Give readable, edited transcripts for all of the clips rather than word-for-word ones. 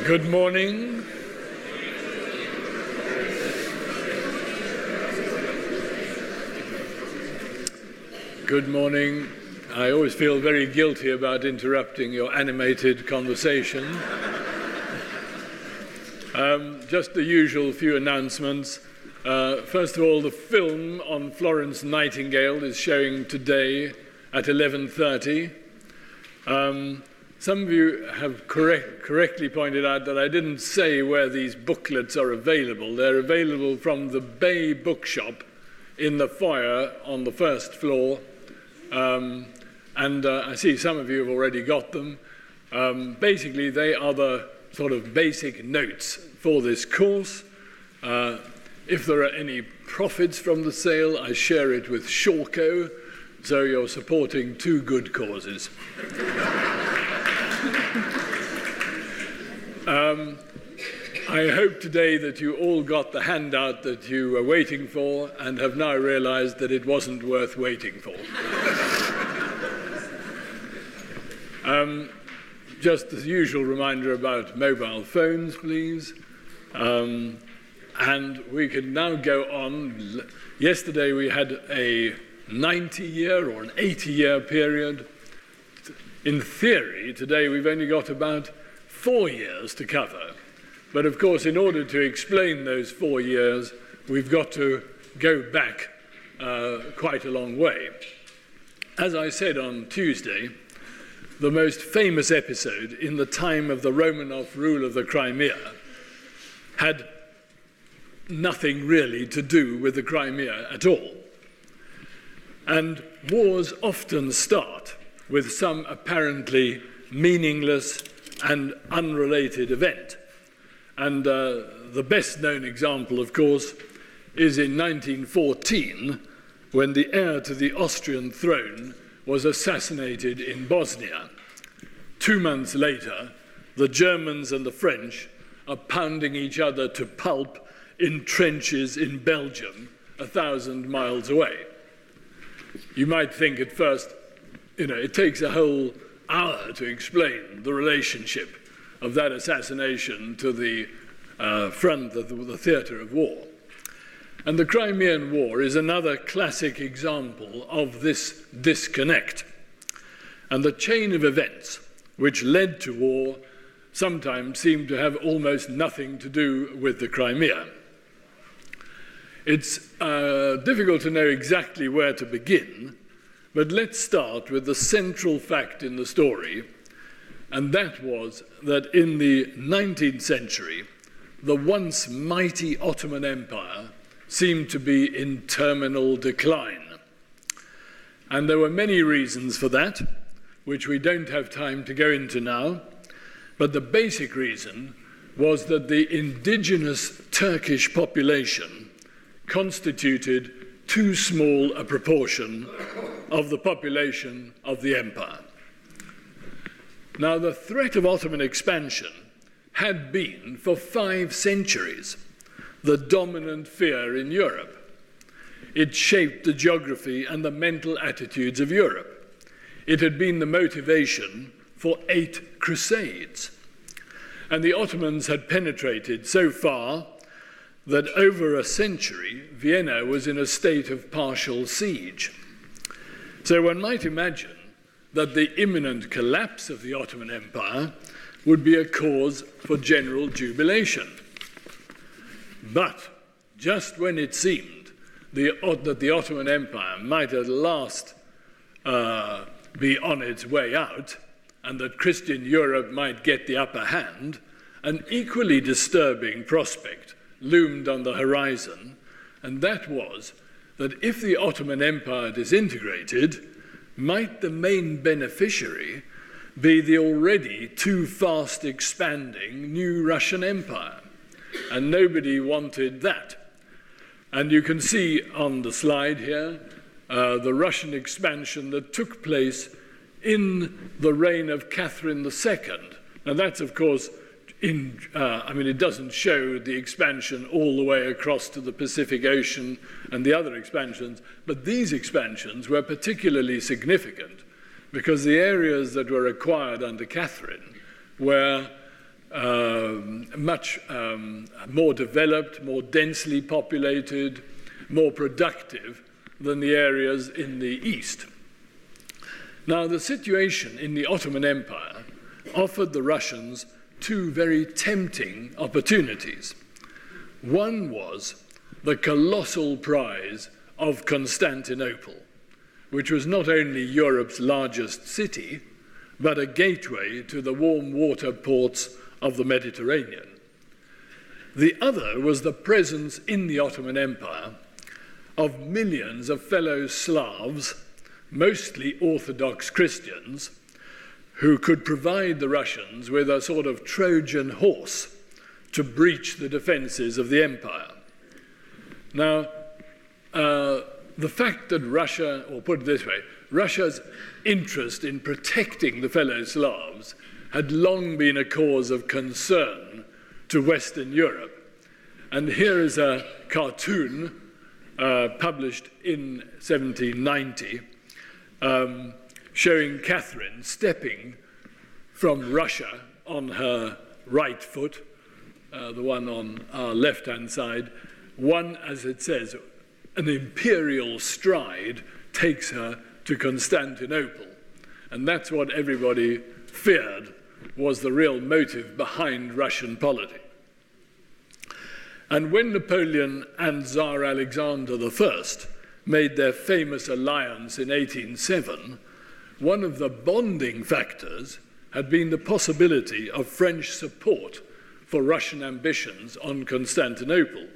Good morning. Good morning. I always feel very guilty about interrupting your animated conversation. Just the usual few announcements. First of all, the film on Florence Nightingale is showing today at 11:30. Some of you have correctly pointed out that I didn't say where these booklets are available. They're available from the Bay Bookshop in the foyer on the first floor. I see some of you have already got them. Basically, they are the sort of basic notes for this course. If there are any profits from the sale, I share it with Shawco, so you're supporting two good causes. I hope today that you all got the handout that you were waiting for and have now realized that it wasn't worth waiting for. Just the usual reminder about mobile phones, please. And we can now go on. Yesterday we had a 90-year or an 80-year period. In theory, today we've only got about 4 years to cover. But of course, in order to explain those 4 years, we've got to go back quite a long way. As I said on Tuesday, the most famous episode in the time of the Romanov rule of the Crimea had nothing really to do with the Crimea at all. And wars often start with some apparently meaningless and unrelated event. And the best known example, of course, is in 1914, when the heir to the Austrian throne was assassinated in Bosnia. 2 months later, the Germans and the French are pounding each other to pulp in trenches in Belgium, 1,000 miles away. You might think at first, it takes a whole hour to explain the relationship of that assassination to the front of the theatre of war. And the Crimean War is another classic example of this disconnect. And the chain of events which led to war sometimes seem to have almost nothing to do with the Crimea. It's difficult to know exactly where to begin, but let's start with the central fact in the story, and that was that in the 19th century, the once mighty Ottoman Empire seemed to be in terminal decline. And there were many reasons for that, which we don't have time to go into now, but the basic reason was that the indigenous Turkish population constituted too small a proportion of the population of the empire. Now, the threat of Ottoman expansion had been, for 5 centuries, the dominant fear in Europe. It shaped the geography and the mental attitudes of Europe. It had been the motivation for 8 crusades. And the Ottomans had penetrated so far that over a century, Vienna was in a state of partial siege. So one might imagine that the imminent collapse of the Ottoman Empire would be a cause for general jubilation. But just when it seemed that the Ottoman Empire might at last be on its way out, and that Christian Europe might get the upper hand, an equally disturbing prospect loomed on the horizon, and that was that if the Ottoman Empire disintegrated, might the main beneficiary be the already too fast expanding new Russian Empire? And nobody wanted that. And you can see on the slide here the Russian expansion that took place in the reign of Catherine II. And that's, of course, it doesn't show the expansion all the way across to the Pacific Ocean and the other expansions, but these expansions were particularly significant because the areas that were acquired under Catherine were much more developed, more densely populated, more productive than the areas in the east. Now, the situation in the Ottoman Empire offered the Russians two very tempting opportunities. One was the colossal prize of Constantinople, which was not only Europe's largest city, but a gateway to the warm water ports of the Mediterranean. The other was the presence in the Ottoman Empire of millions of fellow Slavs, mostly Orthodox Christians, who could provide the Russians with a sort of Trojan horse to breach the defenses of the empire. Now, the fact that Russia, or put it this way, Russia's interest in protecting the fellow Slavs had long been a cause of concern to Western Europe. And here is a cartoon published in 1790 showing Catherine stepping from Russia on her right foot, the one on our left-hand side. One, as it says, an imperial stride takes her to Constantinople. And that's what everybody feared was the real motive behind Russian politics. And when Napoleon and Tsar Alexander I made their famous alliance in 1807, one of the bonding factors had been the possibility of French support for Russian ambitions on Constantinople.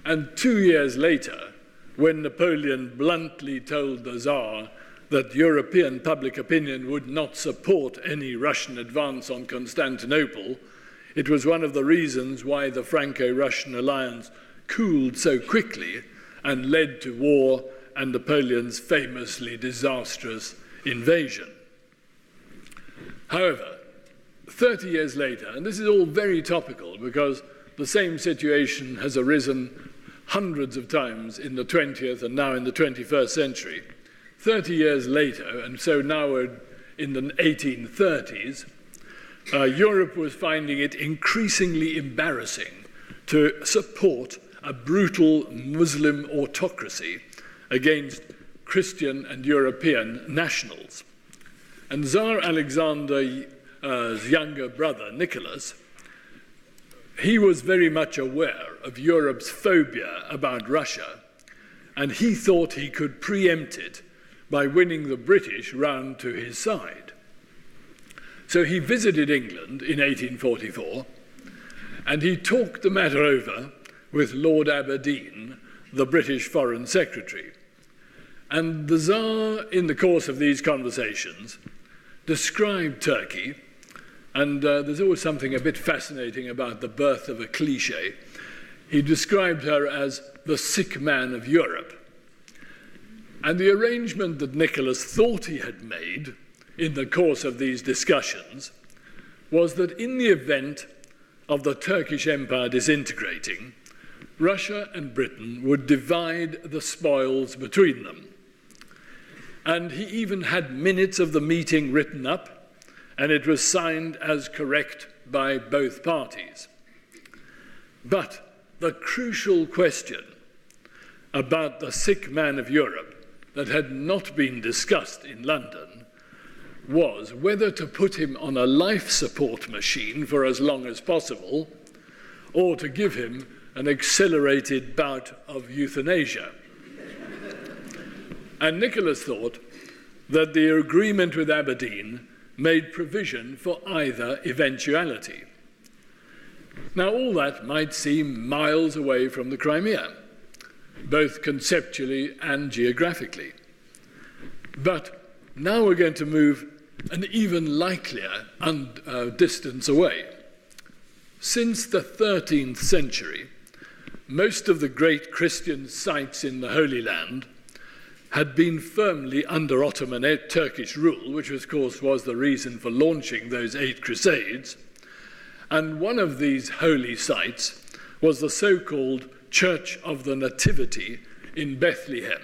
And 2 years later, when Napoleon bluntly told the Tsar that European public opinion would not support any Russian advance on Constantinople, it was one of the reasons why the Franco-Russian alliance cooled so quickly and led to war and Napoleon's famously disastrous invasion. However, 30 years later, and this is all very topical because the same situation has arisen hundreds of times in the 20th and now in the 21st century. 30 years later, and so now we're in the 1830s, Europe was finding it increasingly embarrassing to support a brutal Muslim autocracy against Christian and European nationals. And Tsar Alexander's younger brother, Nicholas, he was very much aware of Europe's phobia about Russia, and he thought he could preempt it by winning the British round to his side. So he visited England in 1844, and he talked the matter over with Lord Aberdeen, the British Foreign Secretary. And the Tsar, in the course of these conversations, described Turkey, and there's always something a bit fascinating about the birth of a cliché. He described her as the sick man of Europe. And the arrangement that Nicholas thought he had made in the course of these discussions was that in the event of the Turkish Empire disintegrating, Russia and Britain would divide the spoils between them. And he even had minutes of the meeting written up, and it was signed as correct by both parties. But the crucial question about the sick man of Europe that had not been discussed in London was whether to put him on a life support machine for as long as possible or to give him an accelerated bout of euthanasia. And Nicholas thought that the agreement with Aberdeen made provision for either eventuality. Now, all that might seem miles away from the Crimea, both conceptually and geographically. But now we're going to move an even likelier distance away. Since the 13th century, most of the great Christian sites in the Holy Land had been firmly under Ottoman Turkish rule, which of course was the reason for launching those 8 crusades. And one of these holy sites was the so-called Church of the Nativity in Bethlehem.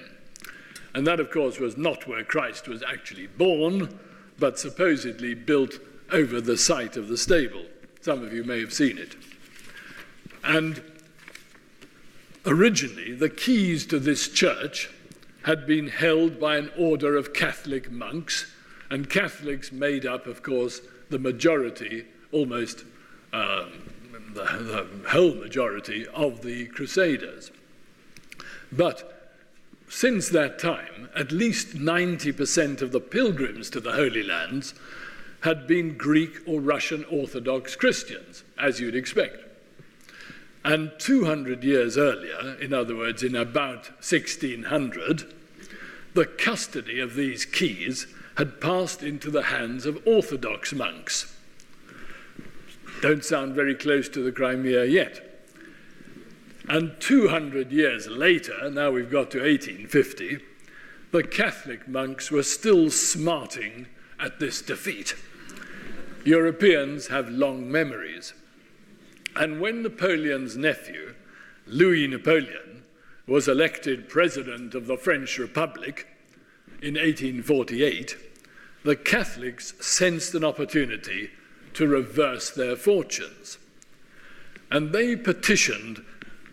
And that, of course, was not where Christ was actually born, but supposedly built over the site of the stable. Some of you may have seen it. And originally, the keys to this church had been held by an order of Catholic monks, and Catholics made up, of course, the majority, almost the whole majority of the Crusaders. But since that time, at least 90% of the pilgrims to the Holy Lands had been Greek or Russian Orthodox Christians, as you'd expect. And 200 years earlier, in other words, in about 1600, the custody of these keys had passed into the hands of Orthodox monks. Don't sound very close to the Crimea yet. And 200 years later, now we've got to 1850, the Catholic monks were still smarting at this defeat. Europeans have long memories. And when Napoleon's nephew, Louis Napoleon, was elected president of the French Republic in 1848, the Catholics sensed an opportunity to reverse their fortunes. And they petitioned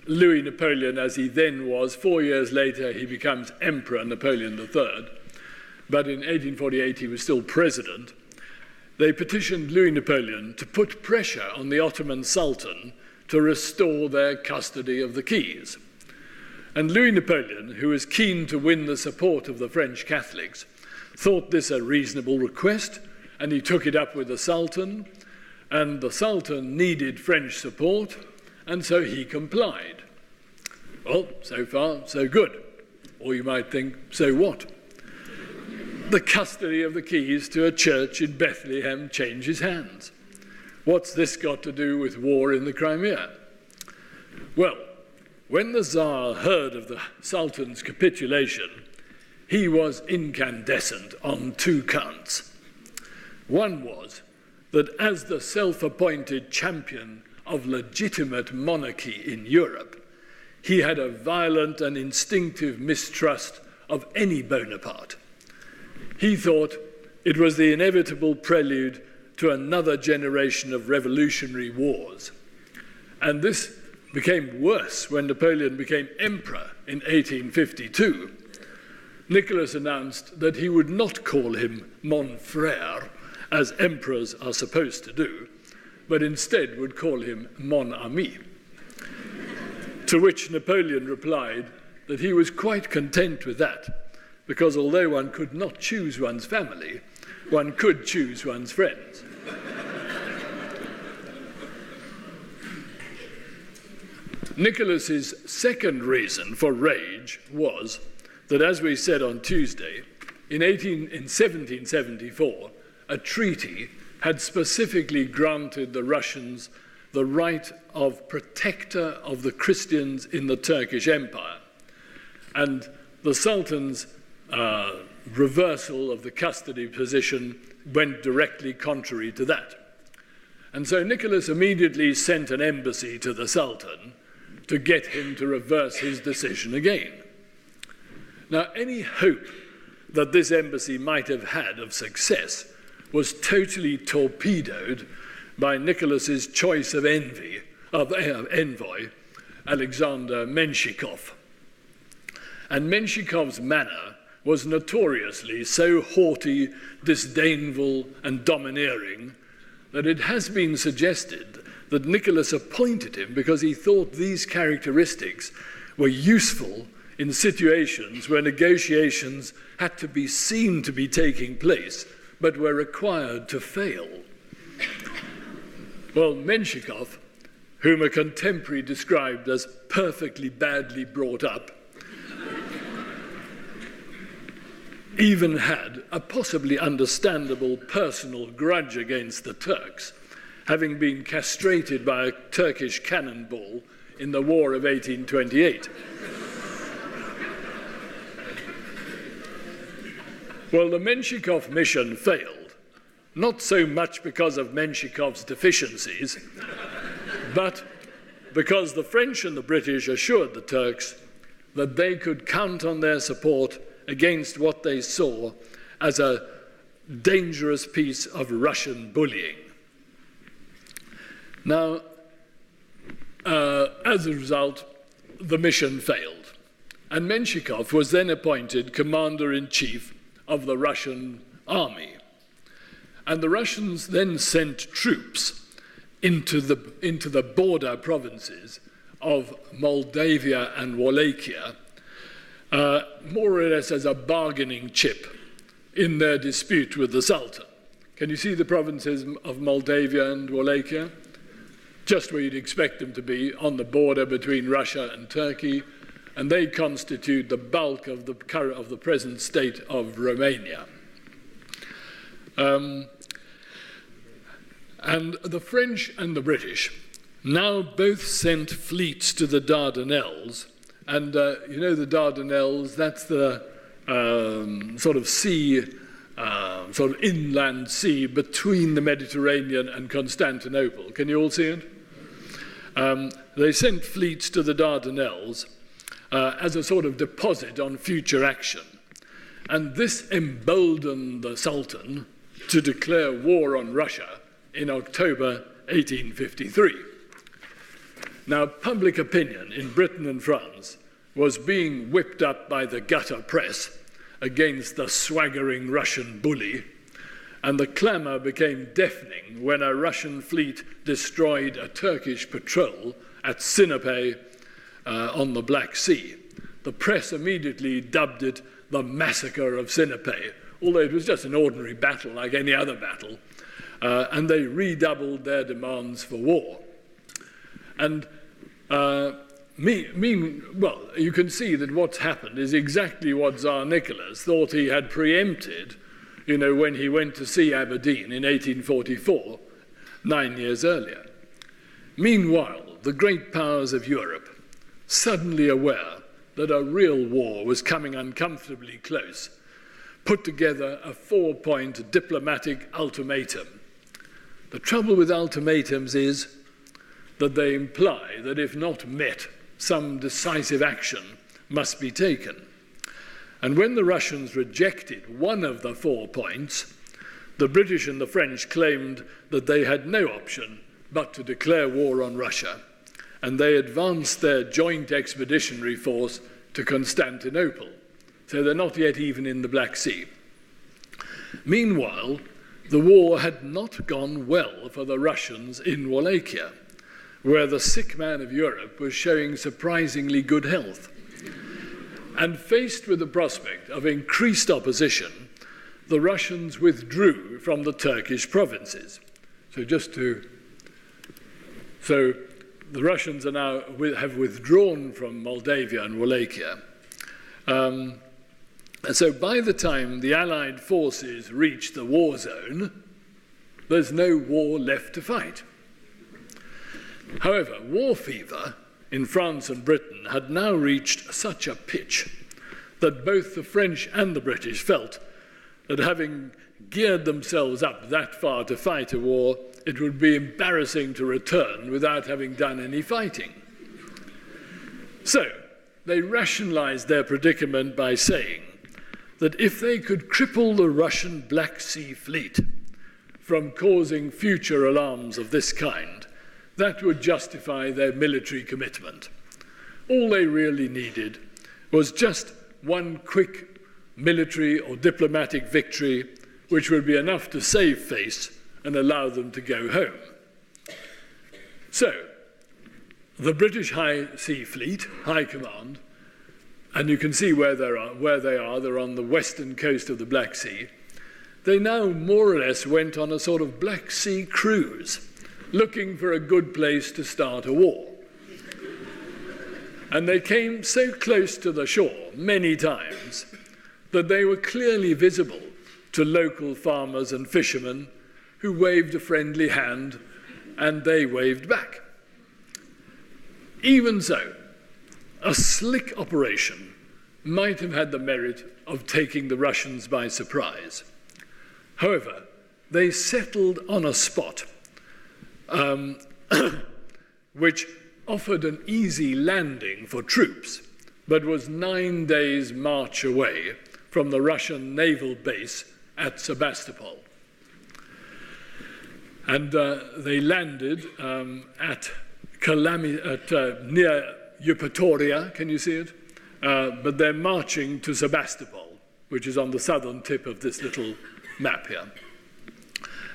Louis Napoleon, as he then was. 4 years later, he becomes Emperor Napoleon III. But in 1848, he was still president. They petitioned Louis Napoleon to put pressure on the Ottoman Sultan to restore their custody of the keys. And Louis Napoleon, who was keen to win the support of the French Catholics, thought this a reasonable request, and he took it up with the Sultan, and the Sultan needed French support, and so he complied. Well, so far, so good. Or you might think, so what? The custody of the keys to a church in Bethlehem changes hands. What's this got to do with war in the Crimea? Well, when the Tsar heard of the Sultan's capitulation, he was incandescent on two counts. One was that as the self-appointed champion of legitimate monarchy in Europe, he had a violent and instinctive mistrust of any Bonaparte. He thought it was the inevitable prelude to another generation of revolutionary wars. And this became worse when Napoleon became emperor in 1852. Nicholas announced that he would not call him mon frère, as emperors are supposed to do, but instead would call him mon ami. To which Napoleon replied that he was quite content with that, because although one could not choose one's family, one could choose one's friends. Nicholas's second reason for rage was that, as we said on Tuesday, in 1774, a treaty had specifically granted the Russians the right of protector of the Christians in the Turkish Empire. And the Sultan's reversal of the custody position went directly contrary to that. And so Nicholas immediately sent an embassy to the Sultan to get him to reverse his decision again. Now, any hope that this embassy might have had of success was totally torpedoed by Nicholas's choice of envoy, Alexander Menshikov. And Menshikov's manner was notoriously so haughty, disdainful, and domineering that it has been suggested that Nicholas appointed him because he thought these characteristics were useful in situations where negotiations had to be seen to be taking place, but were required to fail. Well, Menshikov, whom a contemporary described as perfectly badly brought up, even had a possibly understandable personal grudge against the Turks, having been castrated by a Turkish cannonball in the War of 1828. Well, the Menshikov mission failed, not so much because of Menshikov's deficiencies, but because the French and the British assured the Turks that they could count on their support against what they saw as a dangerous piece of Russian bullying. Now, as a result, the mission failed, and Menshikov was then appointed commander-in-chief of the Russian army. And the Russians then sent troops into the border provinces of Moldavia and Wallachia, more or less as a bargaining chip in their dispute with the Sultan. Can you see the provinces of Moldavia and Wallachia? Just where you'd expect them to be, on the border between Russia and Turkey, and they constitute the bulk of the present state of Romania. And the French and the British now both sent fleets to the Dardanelles, and you know the Dardanelles, that's the sort of sea, sort of inland sea between the Mediterranean and Constantinople. Can you all see it? They sent fleets to the Dardanelles as a sort of deposit on future action. And this emboldened the Sultan to declare war on Russia in October 1853. Now, public opinion in Britain and France was being whipped up by the gutter press against the swaggering Russian bully, and the clamour became deafening when a Russian fleet destroyed a Turkish patrol at Sinope on the Black Sea. The press immediately dubbed it the Massacre of Sinope, although it was just an ordinary battle like any other battle, and they redoubled their demands for war. And well, you can see that what's happened is exactly what Tsar Nicholas thought he had preempted, you know, when he went to see Aberdeen in 1844, 9 years earlier. Meanwhile, the great powers of Europe, suddenly aware that a real war was coming uncomfortably close, put together a 4-point diplomatic ultimatum. The trouble with ultimatums is that they imply that if not met, some decisive action must be taken. And when the Russians rejected one of the 4 points, the British and the French claimed that they had no option but to declare war on Russia, and they advanced their joint expeditionary force to Constantinople. So they're not yet even in the Black Sea. Meanwhile, the war had not gone well for the Russians in Wallachia, where the sick man of Europe was showing surprisingly good health. And faced with the prospect of increased opposition, the Russians withdrew from the Turkish provinces. So the Russians are now have withdrawn from Moldavia and Wallachia. And so by the time the Allied forces reach the war zone, there's no war left to fight. However, war fever in France and Britain had now reached such a pitch that both the French and the British felt that having geared themselves up that far to fight a war, it would be embarrassing to return without having done any fighting. So they rationalized their predicament by saying that if they could cripple the Russian Black Sea fleet from causing future alarms of this kind, that would justify their military commitment. All they really needed was just one quick military or diplomatic victory, which would be enough to save face and allow them to go home. So, the British High Sea Fleet, High Command, and you can see where they are, they're on the western coast of the Black Sea, they now more or less went on a sort of Black Sea cruise, looking for a good place to start a war. And they came so close to the shore many times that they were clearly visible to local farmers and fishermen who waved a friendly hand, and they waved back. Even so, a slick operation might have had the merit of taking the Russians by surprise. However, they settled on a spot which offered an easy landing for troops, but was 9 days' march away from the Russian naval base at Sebastopol. And they landed at near Eupatoria, can you see it? But they're marching to Sebastopol, which is on the southern tip of this little map here.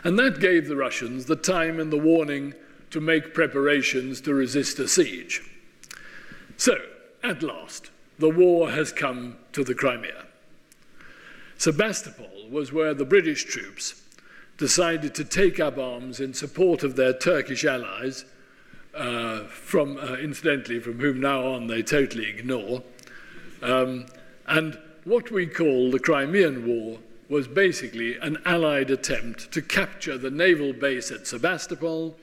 And that gave the Russians the time and the warning to make preparations to resist a siege. So, at last, the war has come to the Crimea. Sebastopol was where the British troops decided to take up arms in support of their Turkish allies, incidentally, from whom now on they totally ignore. And what we call the Crimean War was basically an Allied attempt to capture the naval base at Sebastopol,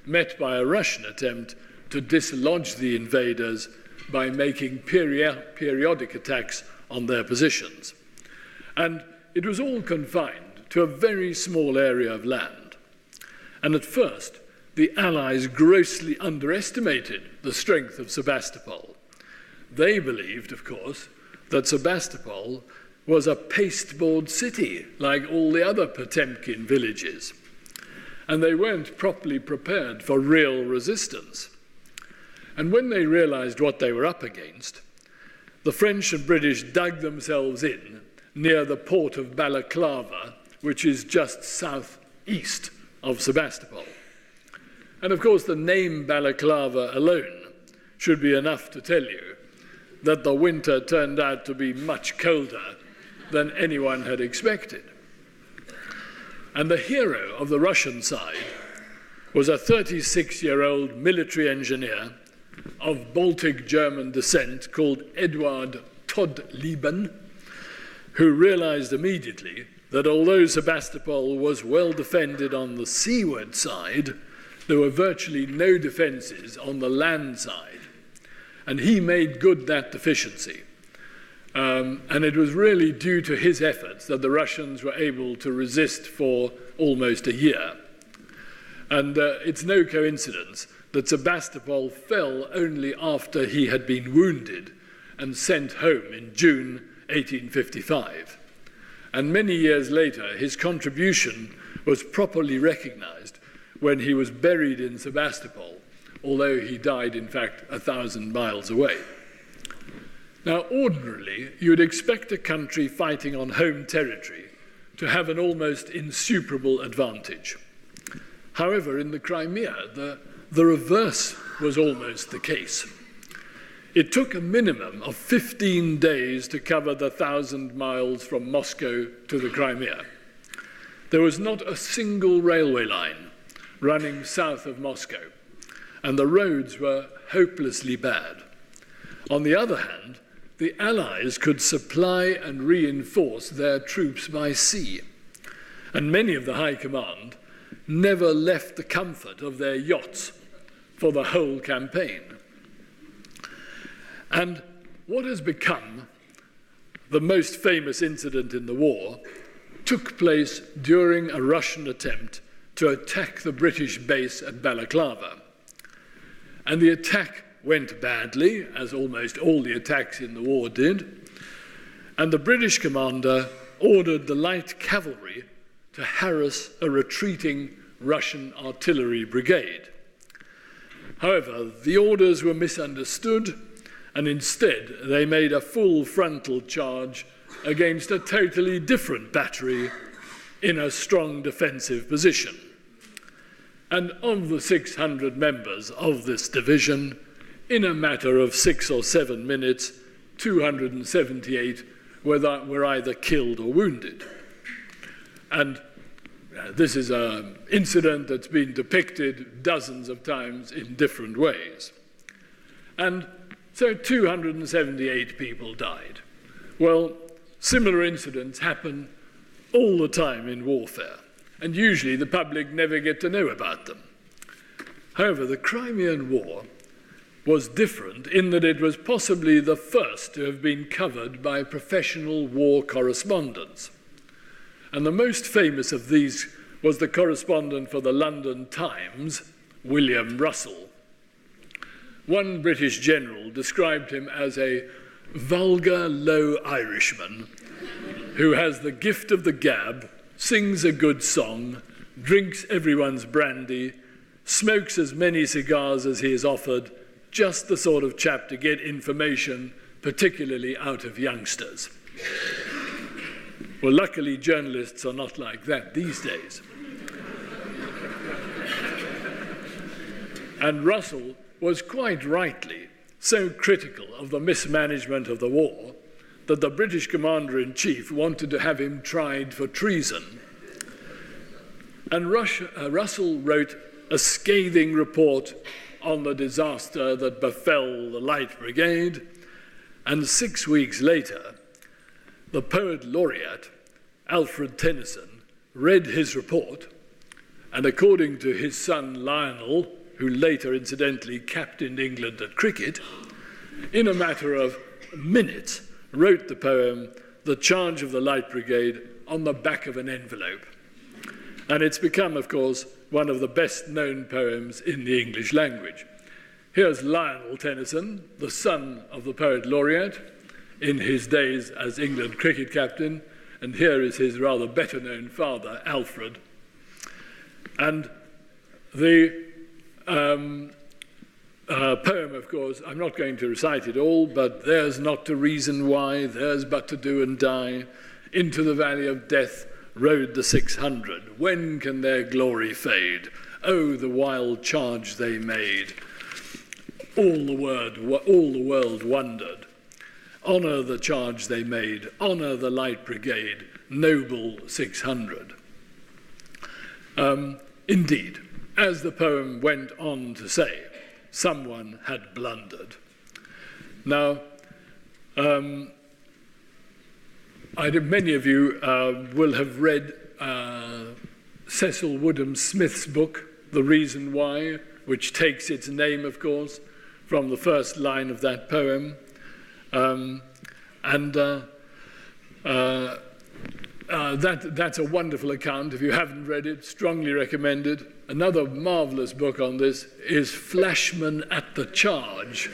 met by a Russian attempt to dislodge the invaders by making periodic attacks on their positions. And it was all confined to a very small area of land. And at first, the Allies grossly underestimated the strength of Sebastopol. They believed, of course, that Sebastopol was a pasteboard city, like all the other Potemkin villages. And they weren't properly prepared for real resistance. And when they realized what they were up against, the French and British dug themselves in near the port of Balaclava, which is just southeast of Sebastopol. And of course, the name Balaclava alone should be enough to tell you that the winter turned out to be much colder than anyone had expected. And the hero of the Russian side was a 36-year-old military engineer of Baltic German descent called Eduard Todleben, who realized immediately that although Sebastopol was well defended on the seaward side, there were virtually no defenses on the land side. And he made good that deficiency. And it was really due to his efforts that the Russians were able to resist for almost a year. And it's no coincidence that Sebastopol fell only after he had been wounded and sent home in June 1855. And many years later, his contribution was properly recognized when he was buried in Sebastopol, although he died, in fact, 1,000 miles away. Now, ordinarily, you'd expect a country fighting on home territory to have an almost insuperable advantage. However, in the Crimea, the reverse was almost the case. It took a minimum of 15 days to cover the 1,000 miles from Moscow to the Crimea. There was not a single railway line running south of Moscow, and the roads were hopelessly bad. On the other hand, the Allies could supply and reinforce their troops by sea, and many of the High Command never left the comfort of their yachts for the whole campaign. And what has become the most famous incident in the war took place during a Russian attempt to attack the British base at Balaclava. And the attack went badly, as almost all the attacks in the war did, and the British commander ordered the light cavalry to harass a retreating Russian artillery brigade. However, the orders were misunderstood, and instead they made a full frontal charge against a totally different battery in a strong defensive position. And of the 600 members of this division, in a matter of 6 or 7 minutes, 278 were either killed or wounded. And this is an incident that's been depicted dozens of times in different ways. And so 278 people died. Well, similar incidents happen all the time in warfare, and usually the public never get to know about them. However, the Crimean War was different in that it was possibly the first to have been covered by professional war correspondents. And the most famous of these was the correspondent for the London Times, William Russell. One British general described him as a vulgar, low Irishman who has the gift of the gab, sings a good song, drinks everyone's brandy, smokes as many cigars as he is offered, just the sort of chap to get information, particularly out of youngsters. Well, luckily, journalists are not like that these days. And Russell was quite rightly so critical of the mismanagement of the war that the British commander-in-chief wanted to have him tried for treason. And Russell wrote a scathing report on the disaster that befell the Light Brigade, and 6 weeks later, the poet laureate, Alfred Tennyson, read his report, and according to his son Lionel, who later incidentally captained England at cricket, in a matter of minutes wrote the poem The Charge of the Light Brigade on the back of an envelope. And it's become, of course, one of the best-known poems in the English language. Here's Lionel Tennyson, the son of the poet laureate, in his days as England cricket captain, and here is his rather better-known father, Alfred. And the poem, of course, I'm not going to recite it all, but there's not to reason why, there's but to do and die. Into the valley of death rode the 600. When can their glory fade? Oh, the wild charge they made. All the world wondered. Honour the charge they made, honour the Light Brigade, noble 600. Indeed, as the poem went on to say, someone had blundered. Now, many of you will have read Cecil Woodham Smith's book, The Reason Why, which takes its name, of course, from the first line of that poem. That's a wonderful account. If you haven't read it, strongly recommended. Another marvellous book on this is Flashman at the Charge.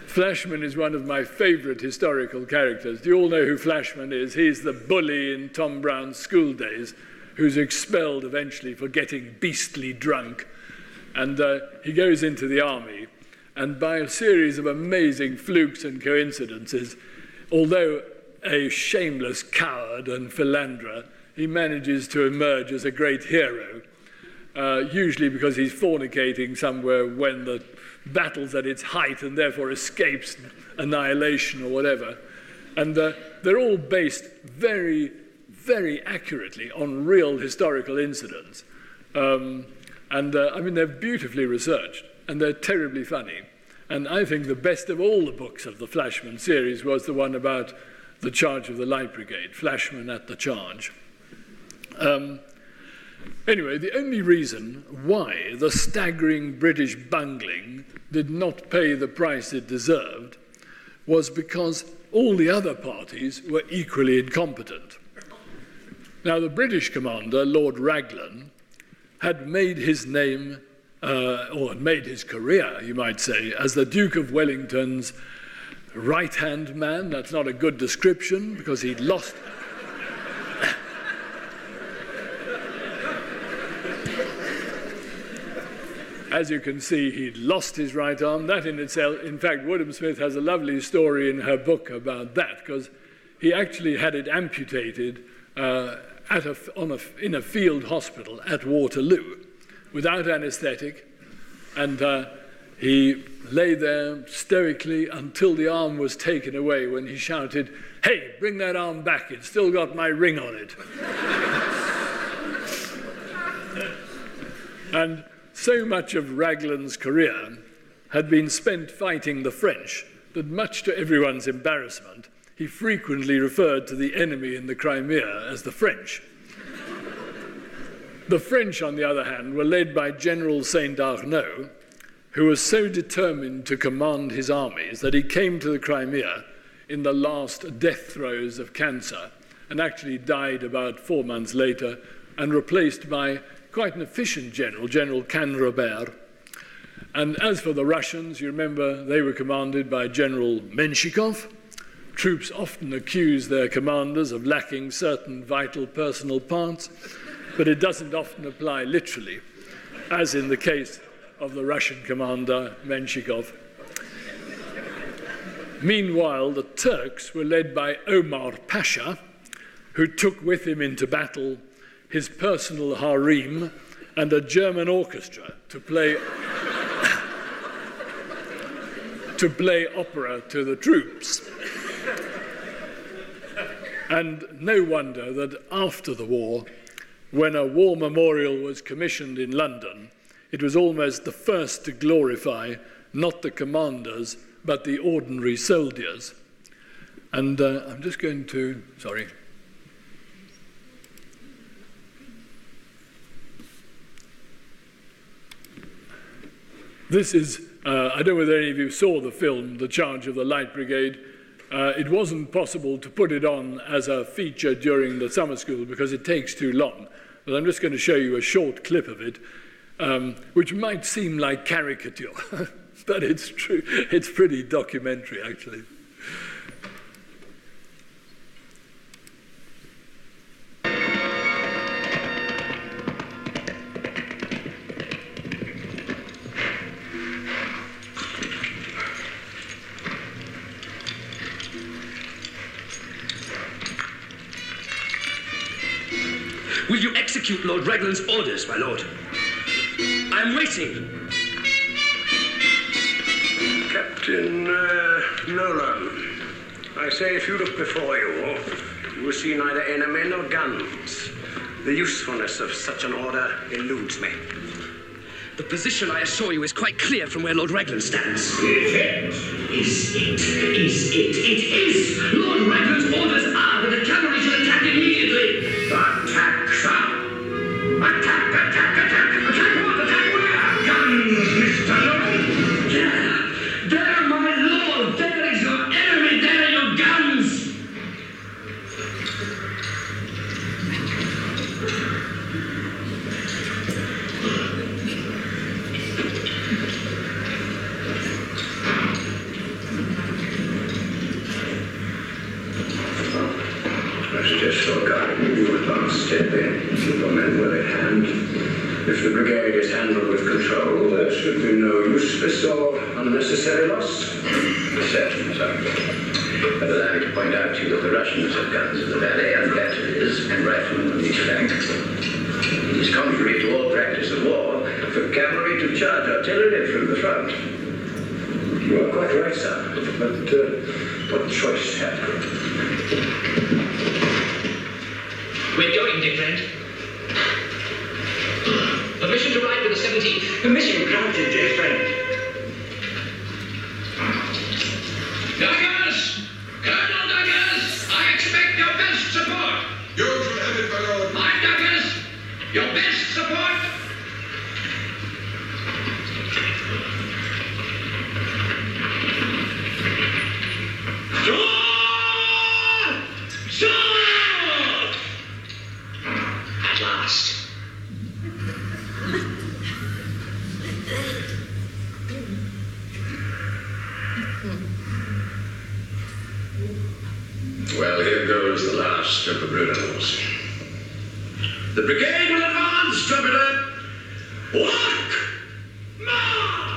Flashman is one of my favourite historical characters. Do you all know who Flashman is? He's the bully in Tom Brown's School Days who's expelled eventually for getting beastly drunk. And he goes into the army, and by a series of amazing flukes and coincidences, although a shameless coward and philanderer, he manages to emerge as a great hero, usually because he's fornicating somewhere when the battle's at its height and therefore escapes annihilation or whatever. And they're all based very, very accurately on real historical incidents. I mean, they're beautifully researched and they're terribly funny. And I think the best of all the books of the Flashman series was the one about the charge of the Light Brigade, Flashman at the Charge. Anyway, the only reason why the staggering British bungling did not pay the price it deserved was because all the other parties were equally incompetent. Now, the British commander, Lord Raglan, had made his name, or made his career, you might say, as the Duke of Wellington's right-hand man. That's not a good description because he'd lost... As you can see, he'd lost his right arm. That in itself, in fact, Woodham Smith has a lovely story in her book about that, because he actually had it amputated in a field hospital at Waterloo without anaesthetic, and he lay there stoically until the arm was taken away when he shouted, "Hey, bring that arm back, it's still got my ring on it." And so much of Raglan's career had been spent fighting the French that, much to everyone's embarrassment, he frequently referred to the enemy in the Crimea as the French. The French, on the other hand, were led by General Saint-Arnaud, who was so determined to command his armies that he came to the Crimea in the last death throes of cancer and actually died about 4 months later and replaced by quite an efficient general, General Canrobert. And as for the Russians, you remember they were commanded by General Menshikov. Troops often accuse their commanders of lacking certain vital personal parts. but it doesn't often apply literally, as in the case of the Russian commander Menshikov. Meanwhile, the Turks were led by Omar Pasha, who took with him into battle his personal harem and a German orchestra to play opera to the troops. And no wonder that after the war, when a war memorial was commissioned in London, it was almost the first to glorify not the commanders, but the ordinary soldiers. And I'm just going to, sorry. This is, I don't know whether any of you saw the film, The Charge of the Light Brigade. It wasn't possible to put it on as a feature during the summer school because it takes too long. But I'm just going to show you a short clip of it, which might seem like caricature, but it's true. It's pretty documentary, actually. Will you execute Lord Raglan's orders, my lord? I'm waiting. Captain Nolan, I say if you look before you, you will see neither enemy nor guns. The usefulness of such an order eludes me. The position, I assure you, is quite clear from where Lord Raglan stands. It is! Lord Raglan's orders are that the cavalry should attack immediately! Attack, sir! Attack! Attack what? Attack where? Guns, Mr. Nolan! There, my lord! There is your enemy! There are your guns! Steppe, keep our men well at hand. If the brigade is handled with control, there should be no useless or unnecessary loss. Certainly, sir. But allow me to point out to you that the Russians have guns in the valley and batteries and riflemen on each flank. It is contrary to all practice of war for cavalry to charge artillery from the front. You are quite right, sir. But what choice have you? We're going, dear friend. Permission to ride with the 17th. Permission granted, dear friend. Duggars! Colonel Duggars! I expect your best support. You shall have it, my lord. I'm Duggars. Your best support. At last. Well, here goes the last of the Brunels. The brigade will advance, trumpeter. Walk! March!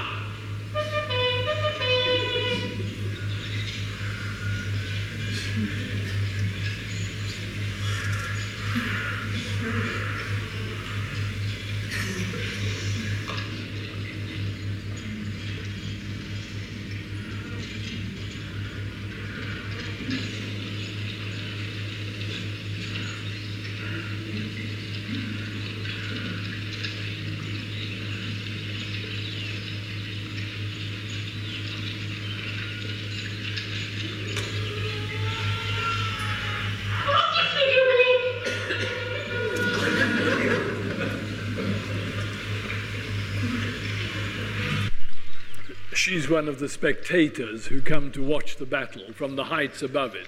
She's one of the spectators who come to watch the battle from the heights above it.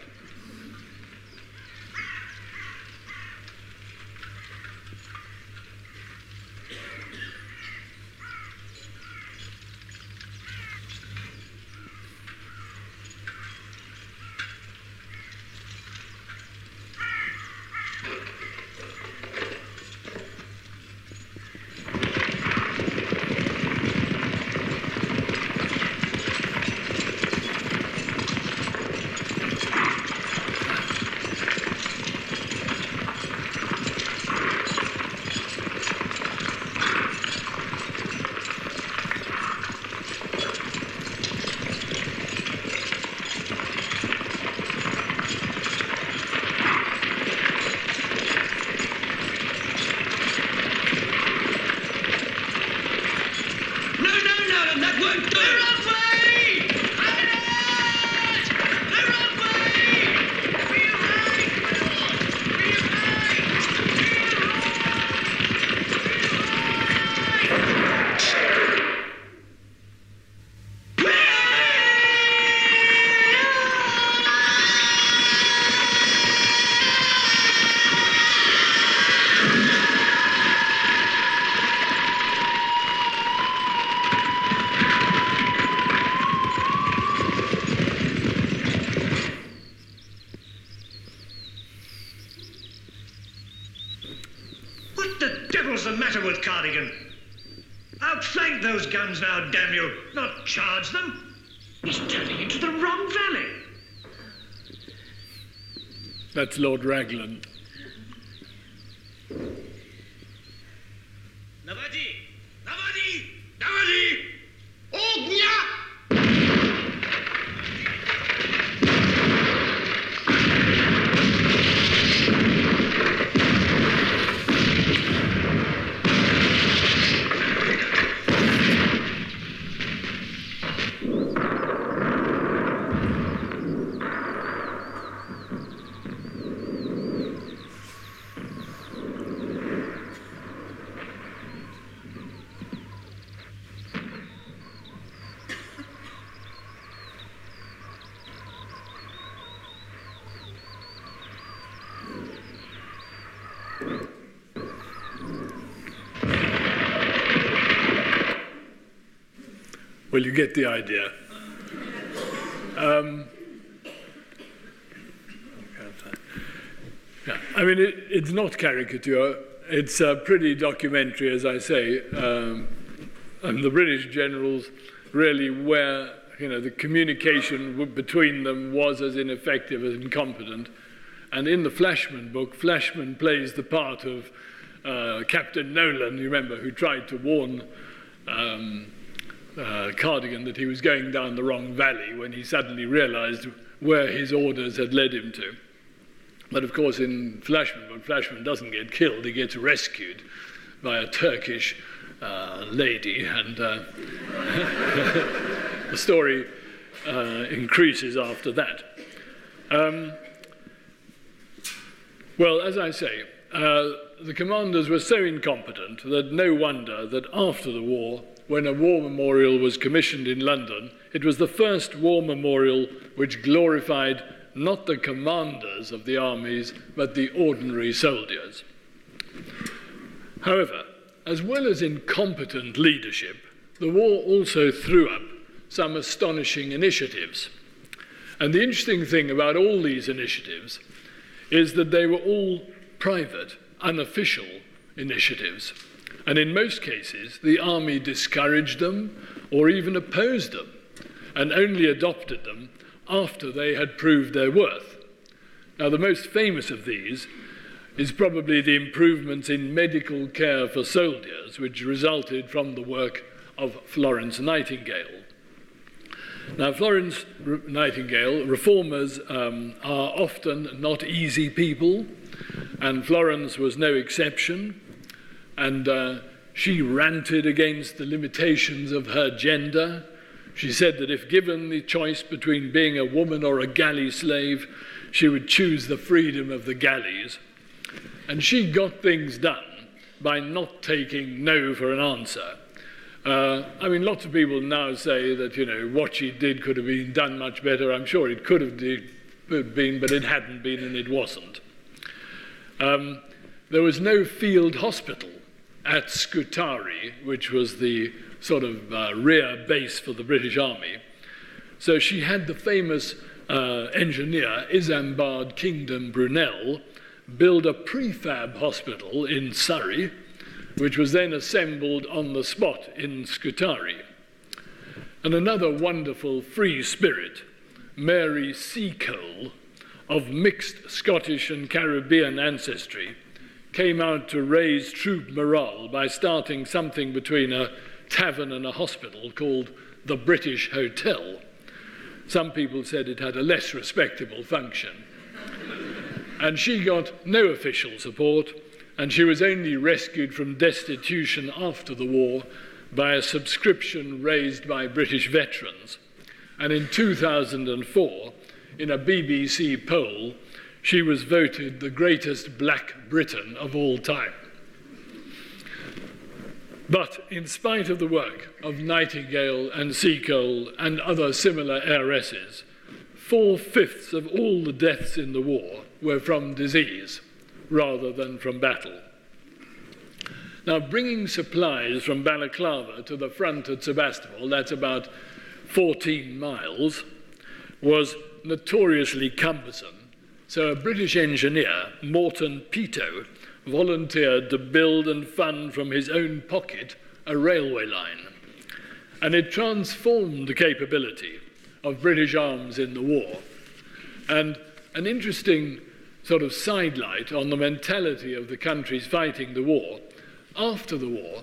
What the devil's the matter with Cardigan? Outflank those guns now, damn you, not charge them. He's turning into the wrong valley. That's Lord Raglan. Navadi! Navadi! Navadi! Ognia! Well, you get the idea. Yeah, I mean, it's not caricature. It's pretty documentary, as I say. And the British generals really were, the communication between them was as ineffective as incompetent. And in the Flashman book, Flashman plays the part of Captain Nolan, you remember, who tried to warn Cardigan that he was going down the wrong valley when he suddenly realized where his orders had led him to. But of course in Flashman, Flashman doesn't get killed, he gets rescued by a Turkish lady, and the story increases after that. Well, as I say, the commanders were so incompetent that no wonder that after the war, when a war memorial was commissioned in London, it was the first war memorial which glorified not the commanders of the armies, but the ordinary soldiers. However, as well as incompetent leadership, the war also threw up some astonishing initiatives. And the interesting thing about all these initiatives is that they were all private, unofficial initiatives. And in most cases, the army discouraged them or even opposed them, and only adopted them after they had proved their worth. Now, the most famous of these is probably the improvements in medical care for soldiers, which resulted from the work of Florence Nightingale. Now, Florence Nightingale, reformers are often not easy people, and Florence was no exception. And she ranted against the limitations of her gender. She said that if given the choice between being a woman or a galley slave, she would choose the freedom of the galleys. And she got things done by not taking no for an answer. I mean, lots of people now say that, what she did could have been done much better. I'm sure it could have been, but it hadn't been and it wasn't. There was no field hospital at Scutari, which was the sort of rear base for the British Army. So she had the famous engineer, Isambard Kingdom Brunel, build a prefab hospital in Surrey, which was then assembled on the spot in Scutari. And another wonderful free spirit, Mary Seacole, of mixed Scottish and Caribbean ancestry, came out to raise troop morale by starting something between a tavern and a hospital called the British Hotel. Some people said it had a less respectable function. And she got no official support, and she was only rescued from destitution after the war by a subscription raised by British veterans. And in 2004, in a BBC poll, she was voted the greatest black Briton of all time. But in spite of the work of Nightingale and Seacole and other similar heiresses, 4/5 of all the deaths in the war were from disease rather than from battle. Now, bringing supplies from Balaclava to the front at Sebastopol, that's about 14 miles, was notoriously cumbersome. So a British engineer, Morton Peto, volunteered to build and fund from his own pocket a railway line. And it transformed the capability of British arms in the war. And an interesting sort of sidelight on the mentality of the countries fighting the war, after the war,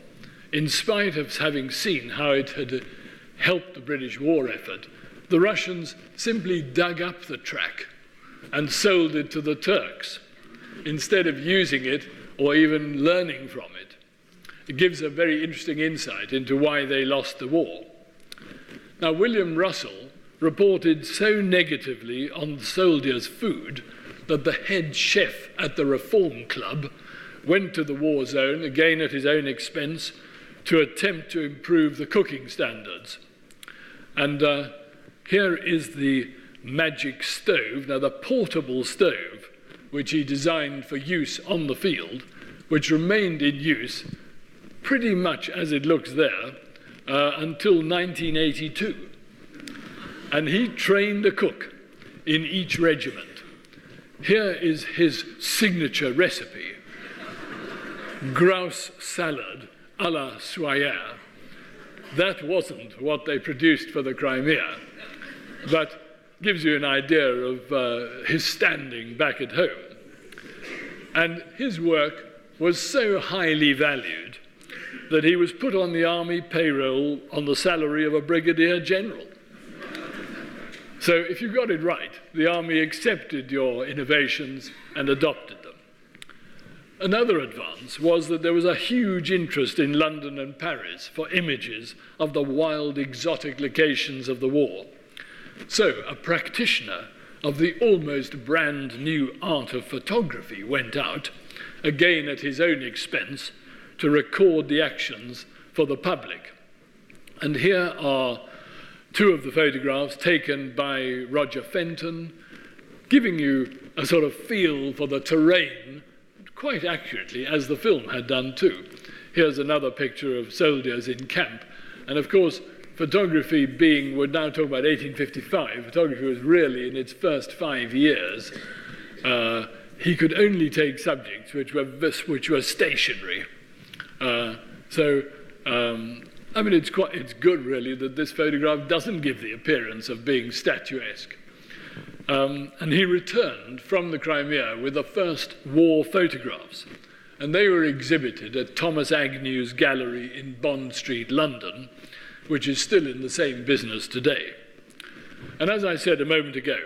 in spite of having seen how it had helped the British war effort, the Russians simply dug up the track and sold it to the Turks instead of using it or even learning from it. It gives a very interesting insight into why they lost the war. Now, William Russell reported so negatively on soldiers' food that the head chef at the Reform Club went to the war zone, again at his own expense, to attempt to improve the cooking standards. And here is the magic stove, now the portable stove, which he designed for use on the field, which remained in use pretty much as it looks there until 1982. And he trained a cook in each regiment. Here is his signature recipe: grouse salad à la Soyer. That wasn't what they produced for the Crimea, but gives you an idea of his standing back at home. And his work was so highly valued that he was put on the army payroll on the salary of a brigadier general. So if you got it right, the army accepted your innovations and adopted them. Another advance was that there was a huge interest in London and Paris for images of the wild, exotic locations of the war. So a practitioner of the almost brand new art of photography went out, again at his own expense, to record the actions for the public. And here are two of the photographs taken by Roger Fenton, giving you a sort of feel for the terrain quite accurately, as the film had done too. Here's another picture of soldiers in camp. And of course, photography being, we're now talking about 1855, photography was really in its first 5 years. He could only take subjects which were stationary. I mean, it's good, really, that this photograph doesn't give the appearance of being statuesque. And he returned from the Crimea with the first war photographs. And they were exhibited at Thomas Agnew's gallery in Bond Street, London, which is still in the same business today. And as I said a moment ago,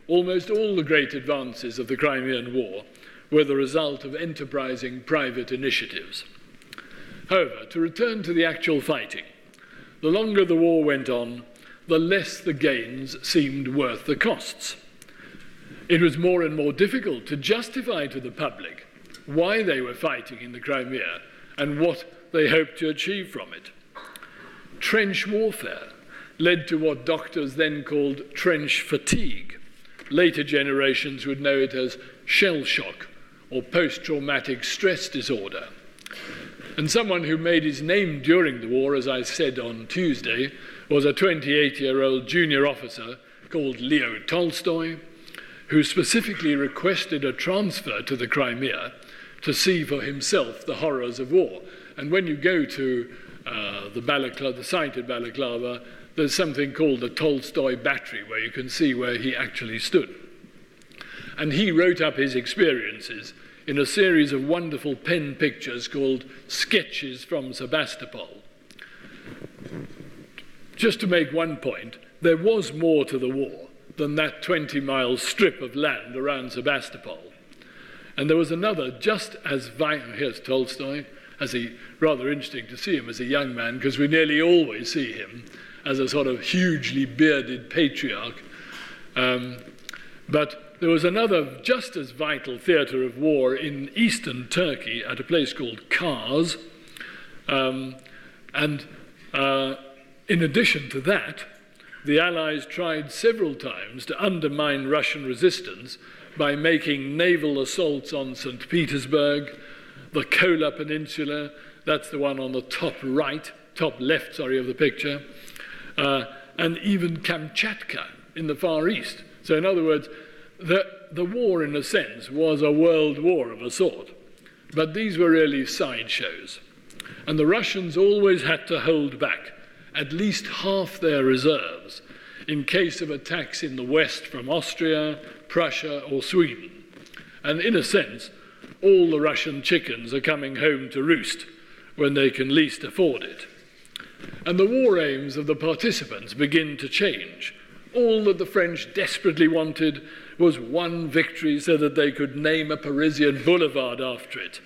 almost all the great advances of the Crimean War were the result of enterprising private initiatives. However, to return to the actual fighting, the longer the war went on, the less the gains seemed worth the costs. It was more and more difficult to justify to the public why they were fighting in the Crimea and what they hoped to achieve from it. Trench warfare led to what doctors then called trench fatigue. Later generations would know it as shell shock or post-traumatic stress disorder. And someone who made his name during the war, as I said on Tuesday, was a 28-year-old junior officer called Leo Tolstoy, who specifically requested a transfer to the Crimea to see for himself the horrors of war. And when you go to the site at Balaclava, there's something called the Tolstoy Battery, where you can see where he actually stood. And he wrote up his experiences in a series of wonderful pen pictures called Sketches from Sebastopol. Just to make one point, there was more to the war than that 20-mile strip of land around Sebastopol. And there was another just as vital, here's Tolstoy, rather interesting to see him as a young man, because we nearly always see him as a sort of hugely bearded patriarch. But there was another just as vital theatre of war in eastern Turkey at a place called Kars. In addition to that, the Allies tried several times to undermine Russian resistance by making naval assaults on St. Petersburg, the Kola Peninsula, that's the one on the top left of the picture, and even Kamchatka in the Far East. So in other words, the war, in a sense, was a world war of a sort. But these were really sideshows. And the Russians always had to hold back at least half their reserves in case of attacks in the west from Austria, Prussia, or Sweden. And in a sense, all the Russian chickens are coming home to roost when they can least afford it. And the war aims of the participants begin to change. All that the French desperately wanted was one victory so that they could name a Parisian boulevard after it,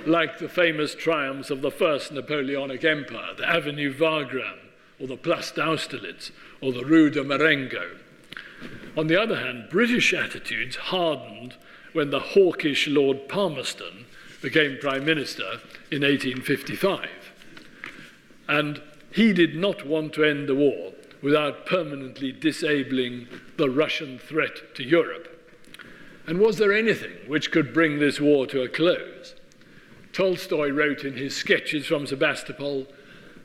like the famous triumphs of the First Napoleonic Empire, the Avenue Wagram, or the Place d'Austerlitz, or the Rue de Marengo. On the other hand, British attitudes hardened when the hawkish Lord Palmerston became Prime Minister in 1855. And he did not want to end the war without permanently disabling the Russian threat to Europe. And was there anything which could bring this war to a close? Tolstoy wrote in his Sketches from Sebastopol,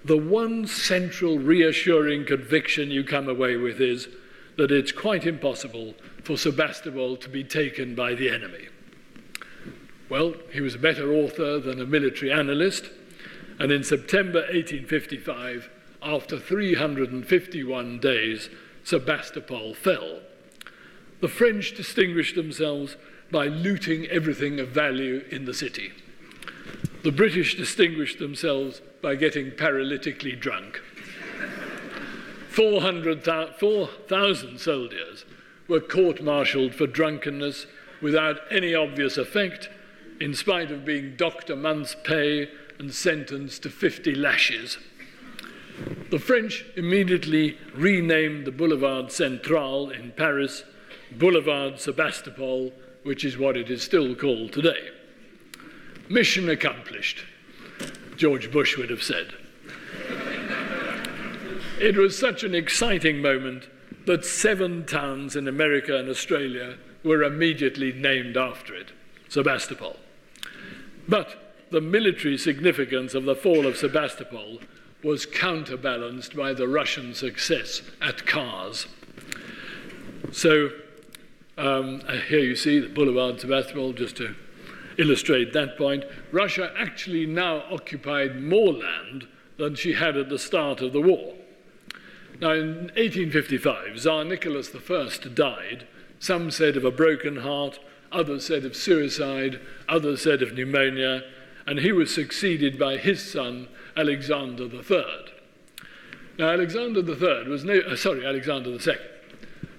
"The one central reassuring conviction you come away with is that it's quite impossible for Sebastopol to be taken by the enemy." Well, he was a better author than a military analyst, and in September 1855, after 351 days, Sebastopol fell. The French distinguished themselves by looting everything of value in the city. The British distinguished themselves by getting paralytically drunk. 4,000 soldiers were court-martialed for drunkenness without any obvious effect, in spite of being docked a month's pay and sentenced to 50 lashes. The French immediately renamed the Boulevard Central in Paris Boulevard Sebastopol, which is what it is still called today. Mission accomplished, George Bush would have said. It was such an exciting moment that 7 towns in America and Australia were immediately named after it, Sebastopol. But the military significance of the fall of Sebastopol was counterbalanced by the Russian success at Kars. So here you see the Boulevard Sebastopol, just to illustrate that point. Russia actually now occupied more land than she had at the start of the war. Now, in 1855, Tsar Nicholas I died. Some said of a broken heart, others said of suicide, others said of pneumonia, and he was succeeded by his son, Alexander III. Now, Alexander II was Alexander II.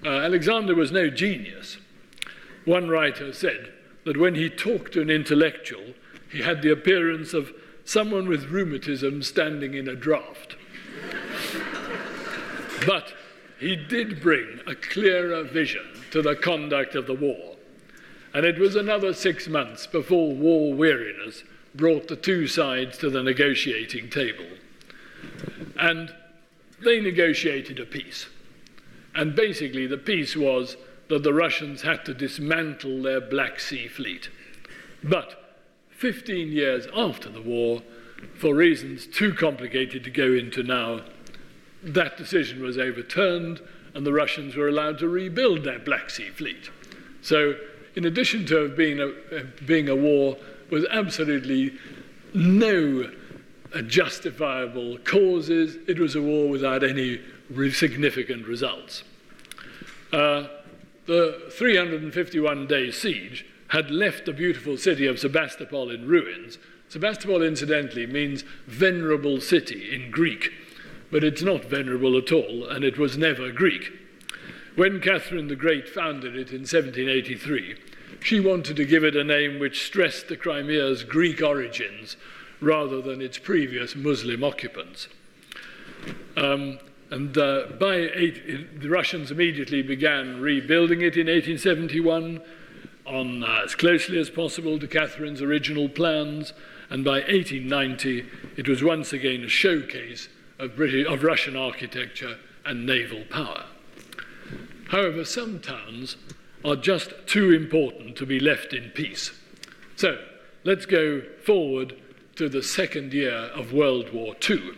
Alexander was no genius. One writer said that when he talked to an intellectual, he had the appearance of someone with rheumatism standing in a draft. But he did bring a clearer vision to the conduct of the war. And it was another 6 months before war weariness brought the two sides to the negotiating table. And they negotiated a peace. And basically the peace was that the Russians had to dismantle their Black Sea fleet. But 15 years after the war, for reasons too complicated to go into now, that decision was overturned and the Russians were allowed to rebuild their Black Sea fleet. So in addition to being a war with absolutely no justifiable causes, it was a war without any significant results. The 351-day siege had left the beautiful city of Sebastopol in ruins. Sebastopol, incidentally, means venerable city in Greek, but it's not venerable at all, and it was never Greek. When Catherine the Great founded it in 1783, she wanted to give it a name which stressed the Crimea's Greek origins rather than its previous Muslim occupants. The Russians immediately began rebuilding it in 1871 on as closely as possible to Catherine's original plans, and by 1890 it was once again a showcase of Russian architecture and naval power. However, some towns are just too important to be left in peace. So let's go forward to the second year of World War II.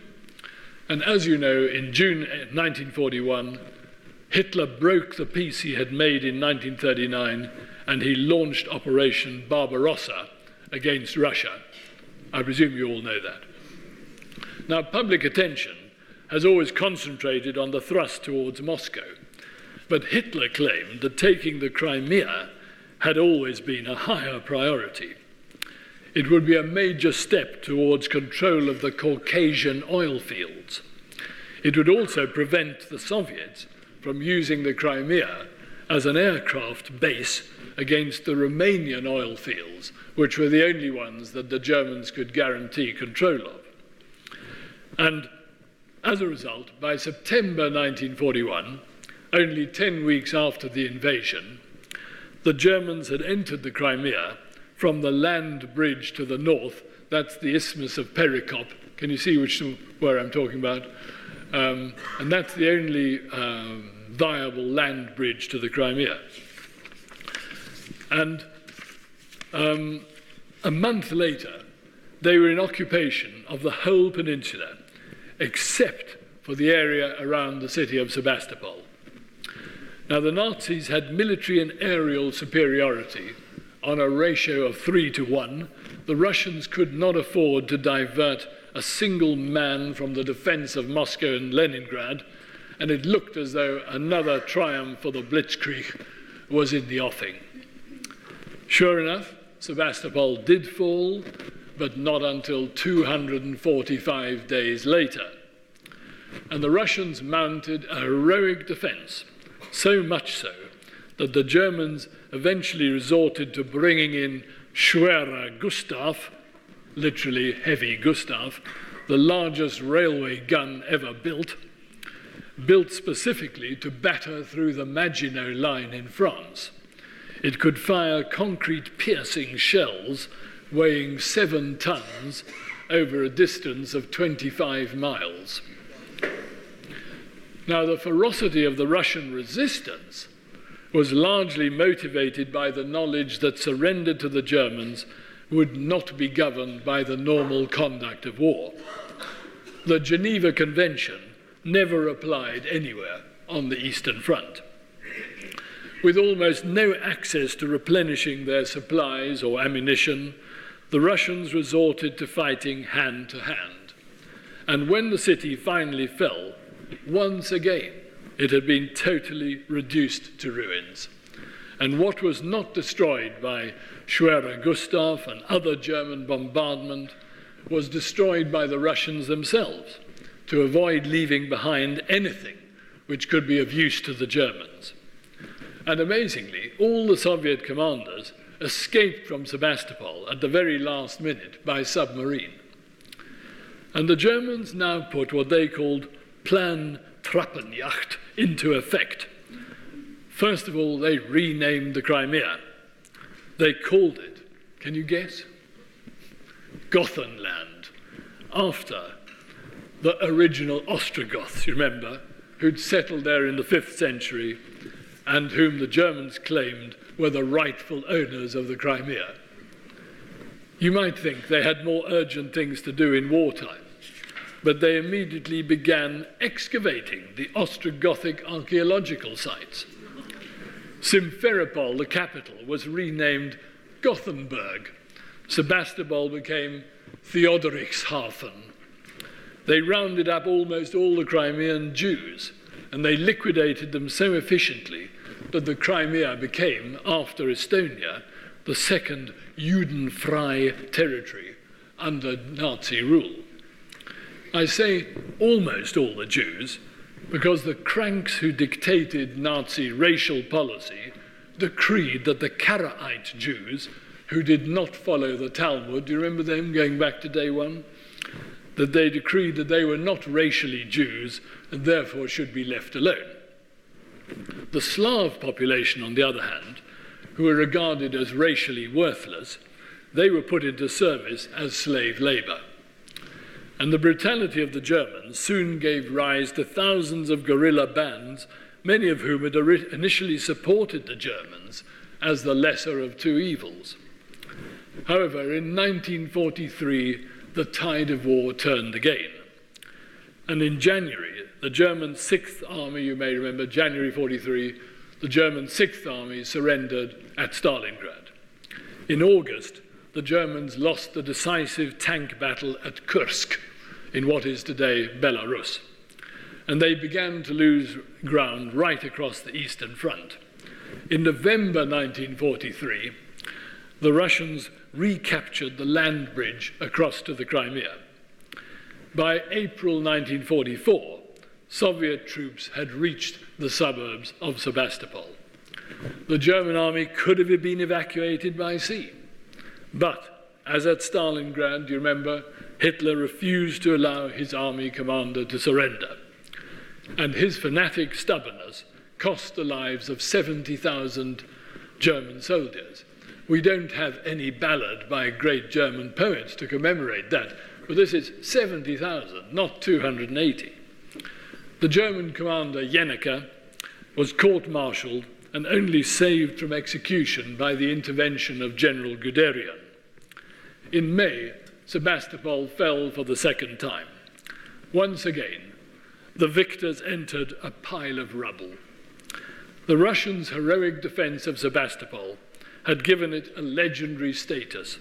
And as you know, in June 1941, Hitler broke the peace he had made in 1939, and he launched Operation Barbarossa against Russia. I presume you all know that. Now, public attention has always concentrated on the thrust towards Moscow, but Hitler claimed that taking the Crimea had always been a higher priority. It would be a major step towards control of the Caucasian oil fields. It would also prevent the Soviets from using the Crimea as an aircraft base against the Romanian oil fields, which were the only ones that the Germans could guarantee control of. And as a result, by September 1941, only 10 weeks after the invasion, the Germans had entered the Crimea from the land bridge to the north. That's the Isthmus of Perikop. Can you see where I'm talking about? And that's the only viable land bridge to the Crimea. And a month later, they were in occupation of the whole peninsula, except for the area around the city of Sebastopol. Now, the Nazis had military and aerial superiority on a ratio of 3 to 1. The Russians could not afford to divert a single man from the defense of Moscow and Leningrad, and it looked as though another triumph for the Blitzkrieg was in the offing. Sure enough, Sebastopol did fall, but not until 245 days later. And the Russians mounted a heroic defense, so much so that the Germans eventually resorted to bringing in Schwerer Gustav, literally heavy Gustav, the largest railway gun ever built specifically to batter through the Maginot Line in France. It could fire concrete piercing shells weighing 7 tons over a distance of 25 miles. Now, the ferocity of the Russian resistance was largely motivated by the knowledge that surrender to the Germans would not be governed by the normal conduct of war. The Geneva Convention never applied anywhere on the Eastern Front. With almost no access to replenishing their supplies or ammunition, the Russians resorted to fighting hand to hand. And when the city finally fell, once again, it had been totally reduced to ruins. And what was not destroyed by Schwerer Gustav and other German bombardment was destroyed by the Russians themselves to avoid leaving behind anything which could be of use to the Germans. And amazingly, all the Soviet commanders escaped from Sebastopol at the very last minute by submarine. And the Germans now put what they called Plan Trappenjacht into effect. First of all, they renamed the Crimea. They called it, can you guess? Gothenland, after the original Ostrogoths, you remember, who'd settled there in the 5th century and whom the Germans claimed were the rightful owners of the Crimea. You might think they had more urgent things to do in wartime, but they immediately began excavating the Ostrogothic archaeological sites. Simferopol, the capital, was renamed Gothenburg. Sebastopol became Theodorichshafen. They rounded up almost all the Crimean Jews, and they liquidated them so efficiently that the Crimea became, after Estonia, the second Judenfrei territory under Nazi rule. I say almost all the Jews because the cranks who dictated Nazi racial policy decreed that the Karaite Jews, who did not follow the Talmud, do you remember them going back to day one? That they decreed that they were not racially Jews and therefore should be left alone. The Slav population, on the other hand, who were regarded as racially worthless, they were put into service as slave labor. And the brutality of the Germans soon gave rise to thousands of guerrilla bands, many of whom had initially supported the Germans as the lesser of two evils. However, in 1943, the tide of war turned again. And in January, the German 6th Army, you may remember, January 43, the German 6th Army surrendered at Stalingrad. In August, the Germans lost the decisive tank battle at Kursk, in what is today Belarus. And they began to lose ground right across the Eastern Front. In November 1943, the Russians recaptured the land bridge across to the Crimea. By April 1944, Soviet troops had reached the suburbs of Sebastopol. The German army could have been evacuated by sea. But, as at Stalingrad, do you remember, Hitler refused to allow his army commander to surrender. And his fanatic stubbornness cost the lives of 70,000 German soldiers. We don't have any ballad by great German poets to commemorate that, but this is 70,000, not 280. The German commander, Jennecke, was court-martialed and only saved from execution by the intervention of General Guderian. In May, Sebastopol fell for the second time. Once again, the victors entered a pile of rubble. The Russians' heroic defense of Sebastopol had given it a legendary status.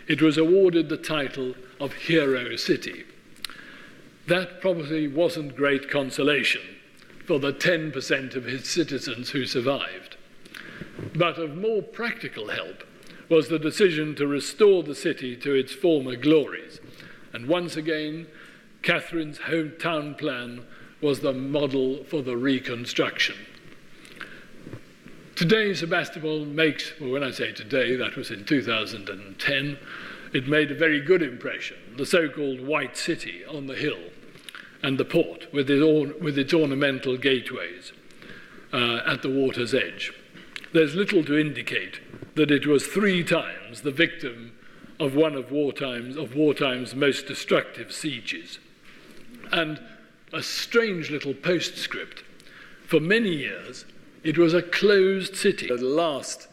It was awarded the title of Hero City. That probably wasn't great consolation for the 10% of its citizens who survived. But of more practical help was the decision to restore the city to its former glories. And once again, Catherine's hometown plan was the model for the reconstruction. Today, Sebastopol makes, well, when I say today, that was in 2010, it made a very good impression, the so-called White City on the hill and the port with its ornamental gateways at the water's edge. There's little to indicate that it was 3 times the victim of one of wartime's most destructive sieges. And a strange little postscript. For many years, it was a closed city. At last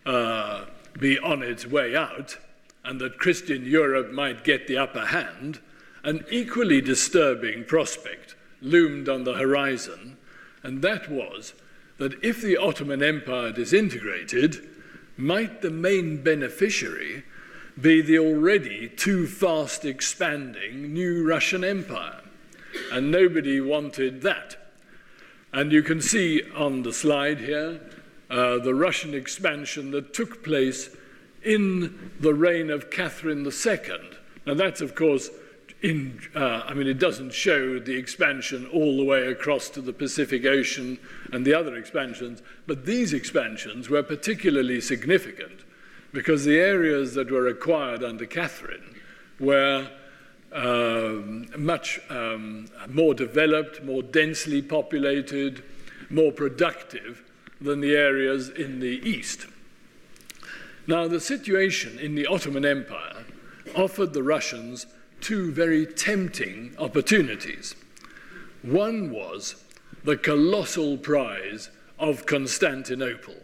be on its way out, and that Christian Europe might get the upper hand, an equally disturbing prospect loomed on the horizon, and that was that if the Ottoman Empire disintegrated, might the main beneficiary be the already too fast expanding new Russian Empire? And nobody wanted that. And you can see on the slide here the Russian expansion that took place in the reign of Catherine II. Now that's, of course, it doesn't show the expansion all the way across to the Pacific Ocean and the other expansions, but these expansions were particularly significant because the areas that were acquired under Catherine were much more developed, more densely populated, more productive than the areas in the east. Now, the situation in the Ottoman Empire offered the Russians 2 very tempting opportunities. One was the colossal prize of Constantinople,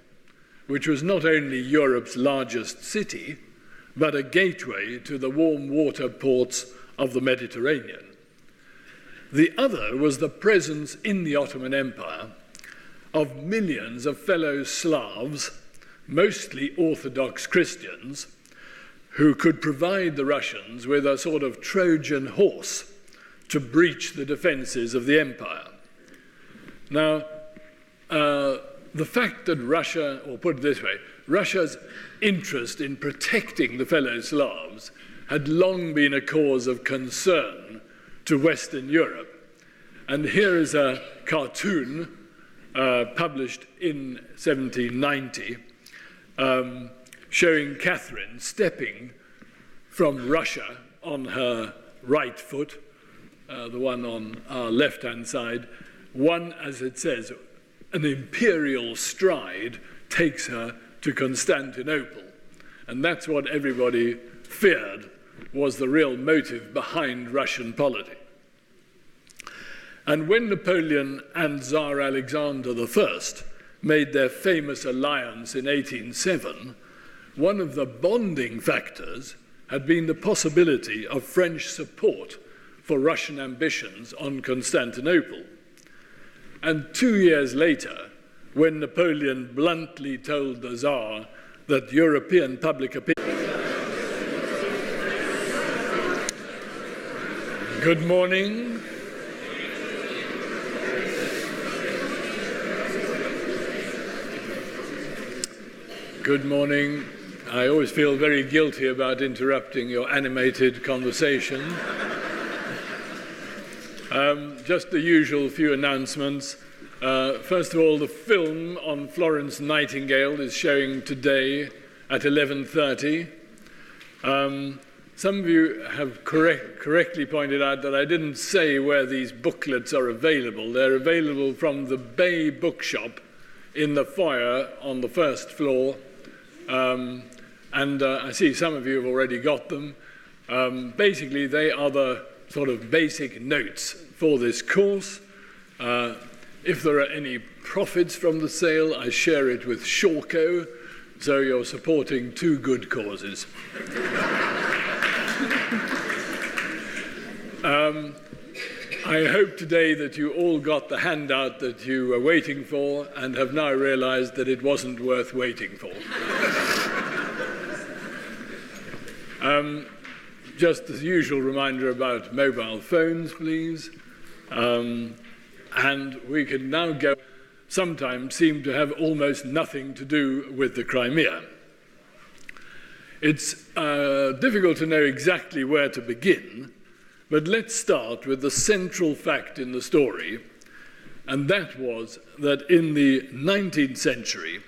which was not only Europe's largest city, but a gateway to the warm water ports of the Mediterranean. The other was the presence in the Ottoman Empire of millions of fellow Slavs, mostly Orthodox Christians, who could provide the Russians with a sort of Trojan horse to breach the defenses of the empire. Now, the fact that Russia, or put it this way, Russia's interest in protecting the fellow Slavs had long been a cause of concern to Western Europe. And here is a cartoon published in 1790 showing Catherine stepping from Russia on her right foot, the one on our left-hand side. One, as it says, an imperial stride takes her to Constantinople. And that's what everybody feared was the real motive behind Russian politics. And when Napoleon and Tsar Alexander I made their famous alliance in 1807, one of the bonding factors had been the possibility of French support for Russian ambitions on Constantinople. And 2 years later, when Napoleon bluntly told the Tsar that European public opinion... Good morning. Good morning. I always feel very guilty about interrupting your animated conversation. Just the usual few announcements. First of all, the film on Florence Nightingale is showing today at 11:30. Some of you have correctly pointed out that I didn't say where these booklets are available. They're available from the Bay Bookshop in the foyer on the first floor. I see some of you have already got them. Basically, they are the sort of basic notes for this course. If there are any profits from the sale, I share it with Shawco, so you're supporting two good causes. I hope today that you all got the handout that you were waiting for and have now realized that it wasn't worth waiting for. Just the usual reminder about mobile phones, please. And we can now go, sometimes seem to have almost nothing to do with the Crimea. It's difficult to know exactly where to begin, but let's start with the central fact in the story, and that was that in the 19th century,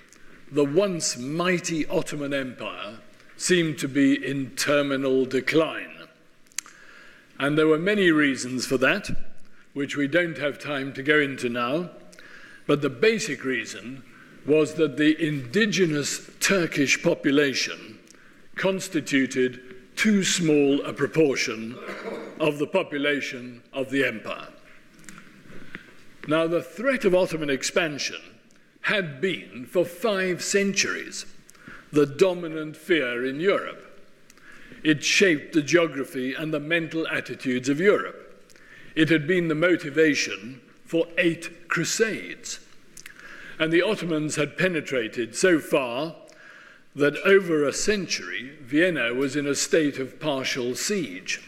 the once mighty Ottoman Empire seemed to be in terminal decline. And there were many reasons for that, which we don't have time to go into now, but the basic reason was that the indigenous Turkish population constituted too small a proportion of the population of the empire. Now, the threat of Ottoman expansion had been, for 5 centuries, the dominant fear in Europe. It shaped the geography and the mental attitudes of Europe. It had been the motivation for 8 crusades. And the Ottomans had penetrated so far that over a century, Vienna was in a state of partial siege.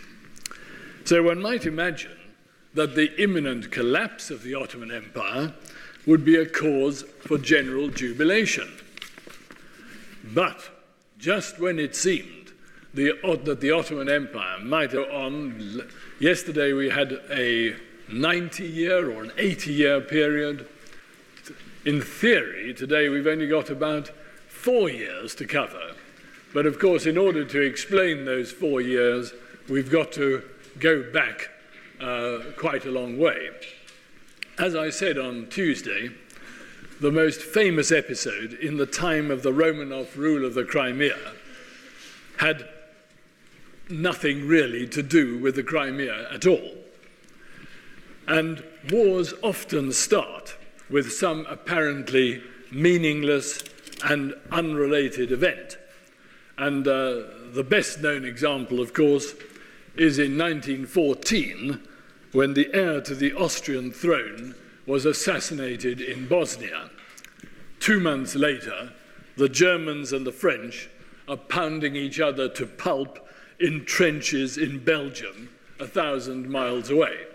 So one might imagine that the imminent collapse of the Ottoman Empire would be a cause for general jubilation. But just when it seemed that the Ottoman Empire might go on, yesterday we had a 90-year or an 80-year period. In theory, today we've only got about 4 years to cover. But of course, in order to explain those 4 years, we've got to go back quite a long way. As I said on Tuesday, the most famous episode in the time of the Romanov rule of the Crimea had nothing really to do with the Crimea at all. And wars often start with some apparently meaningless and unrelated event. And the best known example, of course, is in 1914, when the heir to the Austrian throne was assassinated in Bosnia. 2 months later, the Germans and the French are pounding each other to pulp in trenches in Belgium, 1,000 miles away.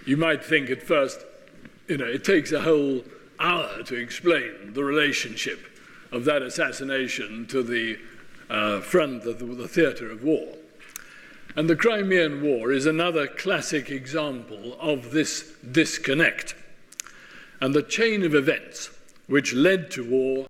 You might think at first, it takes a whole hour to explain the relationship of that assassination to the front of the theatre of war. And the Crimean War is another classic example of this disconnect. And the chain of events which led to war